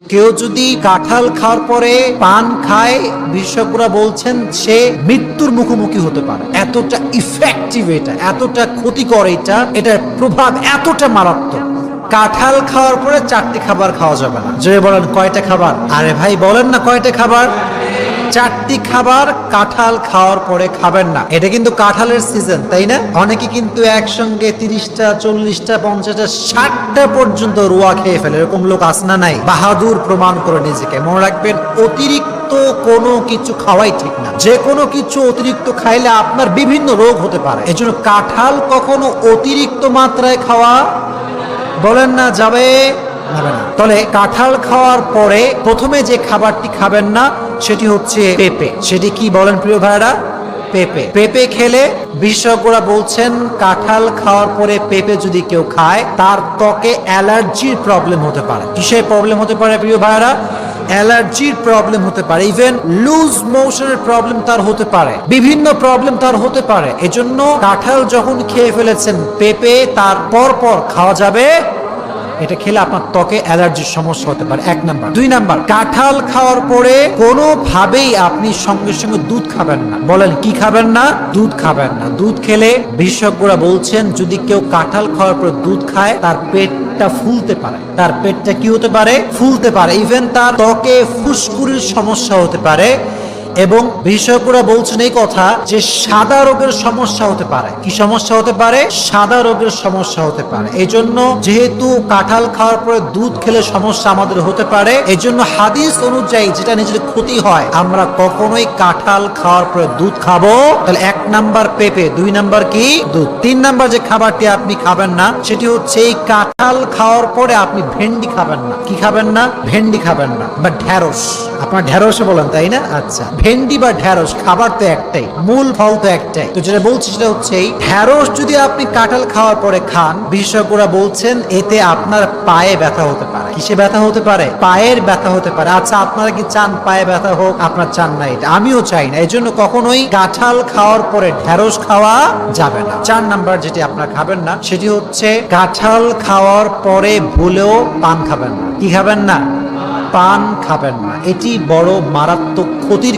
কেউ যদি কাঁঠাল খাওয়ার পরে পান খায়, বিশেষজ্ঞরা বলছেন সে মৃত্যুর মুখোমুখি হতে পারে। এতটা ইফেক্টিভ এটা, এতটা ক্ষতিকর এটা, এটার প্রভাব এতটা মারাত্মক। কাঁঠাল খাওয়ার পরে 4টি খাবার খাওয়া যাবে না। যে বলেন কয়টা খাবার? আরে ভাই বলেন না কয়টা খাবার? 4টি খাবার কাঁঠাল খাওয়ার পরে খাবেন না। এটা কিন্তু কাঁঠালের সিজন, তাই না? অনেকে কিন্তু একসঙ্গে 30টা 40টা 50টা 60টা পর্যন্ত রোয়া খেয়ে ফেলে। এরকম লোক আছে না নাই? বাহাদুর প্রমাণ করে নিজেকে। মনে রাখবেন, অতিরিক্ত কোনো কিছু খাওয়াই ঠিক না। যে কোনো কিছু অতিরিক্ত খাইলে আপনার বিভিন্ন রোগ হতে পারে। এজন্য কাঁঠাল কখনো অতিরিক্ত মাত্রায় খাওয়া বলেন না যাবে না। তাহলে কাঁঠাল খাওয়ার পরে প্রথমে যে খাবারটি খাবেন না সেটি হচ্ছে পেঁপে। সেটি কি বলেন প্রিয় ভাইরা? পেঁপে। পেঁপে খেলে বিশেষজ্ঞরা বলছেন কাঁঠাল খাওয়ার পরে পেঁপে যদি কেউ খায় তার ত্বকে অ্যালার্জির প্রবলেম হতে পারে। কিসের প্রবলেম হতে পারে প্রিয় ভাইরা? অ্যালার্জির প্রবলেম হতে পারে, ইভেন লুজ মোশনের প্রবলেম তার হতে পারে, বিভিন্ন প্রবলেম তার হতে পারে। এজন্য কাঁঠাল যখন খেয়ে ফেলেছেন, পেঁপে তার পর খাওয়া যাবে। এটা খেলে আপনার ত্বকে অ্যালার্জির সমস্যা হতে পারে, 1 নাম্বার। 2 নাম্বার, কাঁঠাল খাওয়ার পরে কোনোভাবেই আপনি সঙ্গে সঙ্গে দুধ খাবেন না। বলেন কি খাবেন না? দুধ খাবেন না। দুধ খেলে বিশেষজ্ঞরা বলছেন যদি কেউ কাঁঠাল খাওয়ার পর দুধ খায় তার পেটটা ফুলতে পারে। তার পেটটা কি হতে পারে? ফুলতে পারে। ইভেন তার ত্বকে ফুসকুড়ির সমস্যা হতে পারে। এবং বিশেষজ্ঞরা বলছেন এই কথা যে সাদা রোগের সমস্যা হতে পারে। কি সমস্যা হতে পারে? সাদা রোগের সমস্যা হতে পারে। এই জন্য যেহেতু কাঁঠাল খাওয়ার পরে দুধ খেলে সমস্যা আমাদের হতে পারে, এই জন্য হাদিস অনুযায়ী যেটা নিজের ক্ষতি হয়, আমরা কখনোই কাঁঠাল খাওয়ার পরে দুধ খাবো। তাহলে 1 নাম্বার পেঁপে, 2 নাম্বার কি? দুধ। 3 নাম্বার যে খাবারটি আপনি খাবেন না সেটি হচ্ছে এই কাঁঠাল খাওয়ার পরে আপনি ভেন্ডি খাবেন না। কি খাবেন না? ভেন্ডি খাবেন না, বা ঢেঁড়স। আপনার ঢেঁড়সে বলেন তাই না? আচ্ছা, ভেন্ডি বা ঢেঁড়স খাবার তো একটাই, মূল ফল তো একটাই। তো যেটা বলছি সেটা হচ্ছে ঢেঁড়স যদি আপনি কাঁঠাল খাওয়ার পরে খান, বিশেষজ্ঞরা বলছেন এতে আপনার পায়ে ব্যথা হতে পারে। কিসে ব্যথা হতে পারে? পায়ের ব্যথা হতে পারে। আচ্ছা, আপনারা কি চান পায়ে ব্যথা হোক? আপনার চান না, এটা আমিও চাই না। এই জন্য কখনোই কাঁঠাল খাওয়ার পরে ঢেঁড়স খাওয়া যাবে না। 4 নাম্বার যেটি আপনারা খাবেন না সেটি হচ্ছে কাঁঠাল খাওয়ার পরে ভুলেও পান খাবেন না। কি খাবেন না? পান খাবেন না। এটি বড় মারাত্মক ক্ষতির